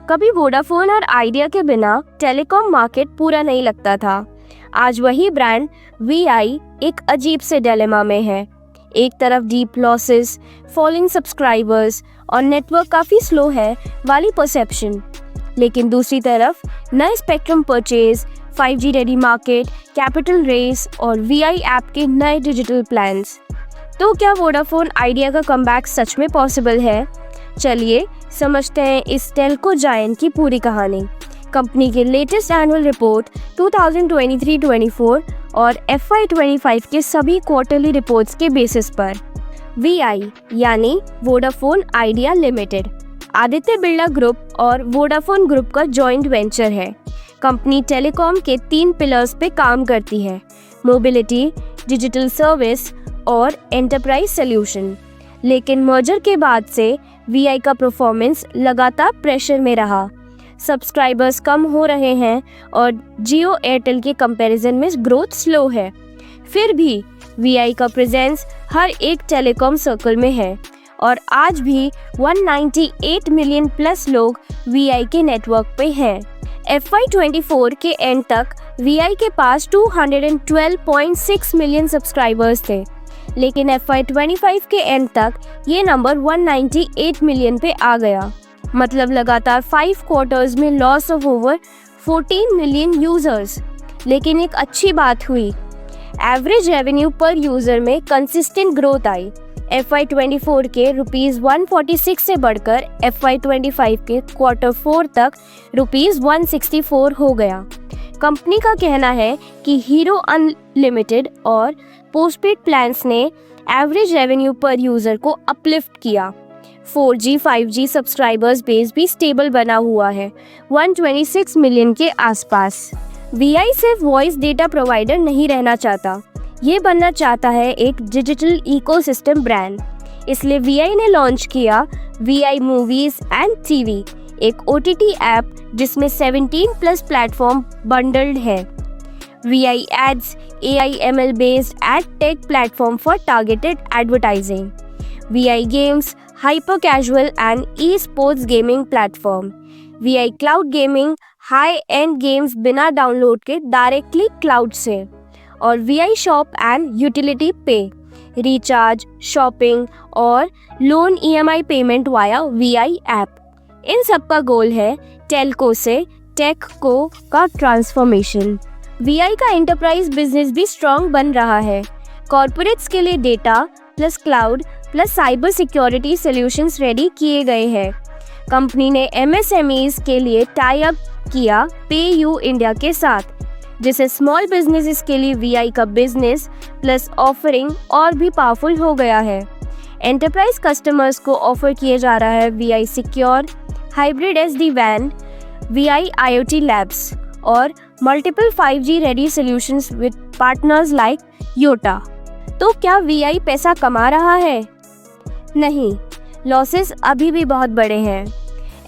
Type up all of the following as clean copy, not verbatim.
कभी वोडाफोन और आइडिया के बिना टेलीकॉम मार्केट पूरा नहीं लगता था। आज वही ब्रांड वीआई एक अजीब से डिलेमा में है। एक तरफ डीप लॉसेस, फॉलिंग सब्सक्राइबर्स और नेटवर्क काफ़ी स्लो है वाली परसेप्शन, लेकिन दूसरी तरफ नए spectrum purchase, 5G ready market, capital race और वीआई ऐप के नए डिजिटल प्लान्स। तो क्या वोडाफोन आइडिया का कमबैक सच में पॉसिबल है? चलिए समझते हैं इस टेलको जायंट की पूरी कहानी। कंपनी के लेटेस्ट एनुअल रिपोर्ट 2023-24 और FY25 के सभी क्वार्टरली रिपोर्ट्स के बेसिस पर। वीआई यानी Vodafone idea limited Aditya Birla group और वोडाफोन ग्रुप का जॉइंट वेंचर है। कंपनी टेलीकॉम के 3 पिलर्स पे काम करती है: मोबिलिटी, डिजिटल सर्विस और एंटरप्राइज सॉल्यूशन। लेकिन मर्जर के बाद से वीआई का परफॉर्मेंस लगातार प्रेशर में रहा। सब्सक्राइबर्स कम हो रहे हैं और जियो एयरटेल के कंपैरिजन में ग्रोथ स्लो है। फिर भी वीआई का प्रेजेंस हर एक टेलीकॉम सर्कल में है और आज भी 198 मिलियन प्लस लोग वीआई के नेटवर्क पे हैं। FY24 के एंड तक वीआई के पास 212.6 मिलियन सब्सक्राइबर्स थे, लेकिन FY25 के एंड तक ये नंबर 198 मिलियन पे आ गया। मतलब लगातार 5 क्वार्टर्स में loss of over 14 million users. लेकिन एक अच्छी बात हुई, एवरेज रेवेन्यू पर यूजर में कंसिस्टेंट ग्रोथ आई। FY24 के ₹146 से बढ़कर FY25 के Q4 तक ₹164 हो गया। कंपनी का कहना है कि हीरो अनलिमिटेड और पोस्टपेड प्लान्स ने एवरेज रेवेन्यू पर यूजर को अपलिफ्ट किया। 4G 5G सब्सक्राइबर्स बेस भी स्टेबल बना हुआ है 126 मिलियन के आसपास। वीआई सिर्फ वॉइस डेटा प्रोवाइडर नहीं रहना चाहता, ये बनना चाहता है एक डिजिटल इकोसिस्टम ब्रांड। इसलिए वीआई ने लॉन्च किया वीआई मूवीज एंड टीवी, एक OTT ऐप जिसमें 17+ प्लेटफॉर्म बंडल्ड है। Vi ads, AI ML based ad tech platform for targeted advertising. Vi games, hyper casual and e-sports gaming platform. Vi cloud gaming, high end games बिना download के directly cloud से। और Vi shop and utility pay, recharge, shopping और loan EMI payment via Vi app. इन सब का गोल है Telco से टेकको का ट्रांसफॉर्मेशन। वीआई का एंटरप्राइज बिजनेस भी स्ट्रॉन्ग बन रहा है। कॉर्पोरेट्स के लिए data plus cloud plus cyber security solutions ready किए गए हैं। कंपनी ने MSMEs के लिए टाई अप किया PayU इंडिया के साथ, जिससे स्मॉल बिजनेसेस के लिए वीआई का बिजनेस प्लस ऑफरिंग और भी पावरफुल हो गया है। एंटरप्राइज कस्टमर्स को ऑफर किए जा रहा है Vi secure, hybrid SD-WAN, Vi IoT labs और multiple 5G ready solutions with partners like Yotta. तो क्या वीआई पैसा कमा रहा है? नहीं, लॉसेस अभी भी बहुत बड़े हैं।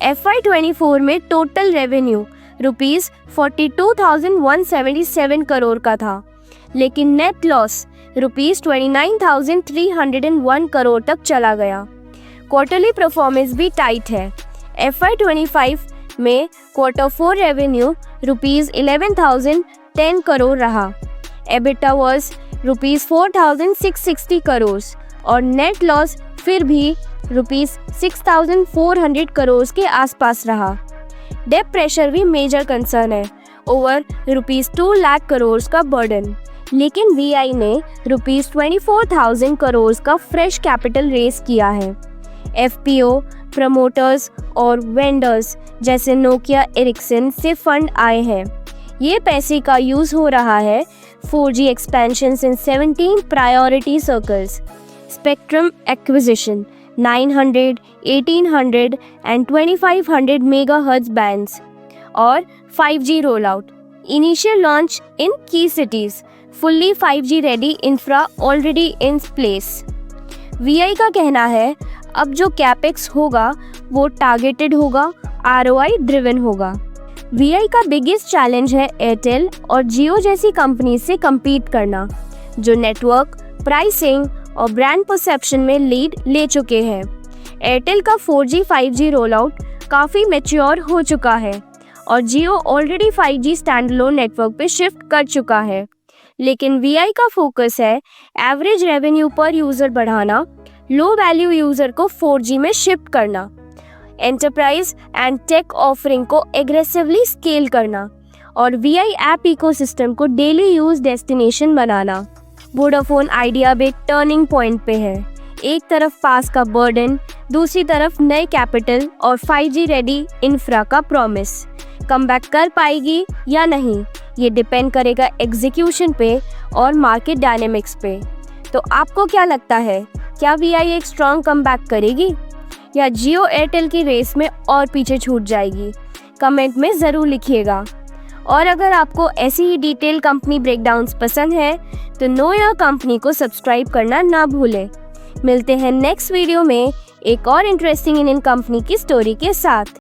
FY24 में टोटल रेवेन्यू ₹42,177 करोड़ का था, लेकिन नेट लॉस ₹29,301 करोड़ तक चला गया। क्वार्टरली परफॉर्मेंस भी टाइट है। FY25 में Q4 रेवेन्यू ₹11,010 करोड़ रहा। EBITDA वाज ₹4,660 करोड़ और नेट लॉस फिर भी ₹6,400 करोड़ के आसपास रहा। डेट प्रेशर भी मेजर कंसर्न है, ओवर ₹2 लाख करोड़ का बर्डन। लेकिन वीआई ने ₹24,000 करोड़ का फ्रेश कैपिटल रेस किया है। FPO, प्रमोटर्स और वेंडर्स जैसे नोकिया, एरिक्सन से फंड आए हैं। ये पैसे का यूज हो रहा है 4G expansion in 17 priority circles, spectrum acquisition 900, 1800 and 2500 megahertz bands और 5G roll out. Initial launch in key cities, fully 5G ready infra already in place. Vi का कहना है अब जो कैपेक्स होगा वो टारगेटेड होगा, ROI ड्रिवन होगा। वीआई का बिगेस्ट चैलेंज है एयरटेल और जियो जैसी कंपनी से compete करना, जो नेटवर्क, प्राइसिंग और ब्रांड परसेप्शन में लीड ले चुके हैं। एयरटेल का 4G 5G रोल आउट काफ़ी मैच्योर हो चुका है और जियो ऑलरेडी 5G स्टैंडअलोन नेटवर्क पे शिफ्ट कर चुका है। लेकिन वीआई का फोकस है एवरेज रेवेन्यू पर यूज़र बढ़ाना, लो वैल्यू यूज़र को 4G में शिफ्ट करना, एंटरप्राइज एंड टेक ऑफरिंग को एग्रेसिवली स्केल करना और वीआई ऐप इकोसिस्टम को डेली यूज डेस्टिनेशन बनाना। वोडाफोन आइडिया भी टर्निंग पॉइंट पे है। एक तरफ पास का बर्डन, दूसरी तरफ नए कैपिटल और 5G रेडी इंफ्रा का प्रॉमिस। कमबैक कर पाएगी या नहीं, ये डिपेंड करेगा एग्जीक्यूशन पे और मार्केट डायनेमिक्स पे। तो आपको क्या लगता है, क्या वीआई एक स्ट्रॉन्ग कमबैक करेगी या जियो एयरटेल की रेस में और पीछे छूट जाएगी? कमेंट में ज़रूर लिखिएगा। और अगर आपको ऐसी ही डिटेल कंपनी ब्रेकडाउन्स पसंद है तो नो योर कंपनी को सब्सक्राइब करना ना भूलें। मिलते हैं नेक्स्ट वीडियो में एक और इंटरेस्टिंग इंडियन कंपनी की स्टोरी के साथ।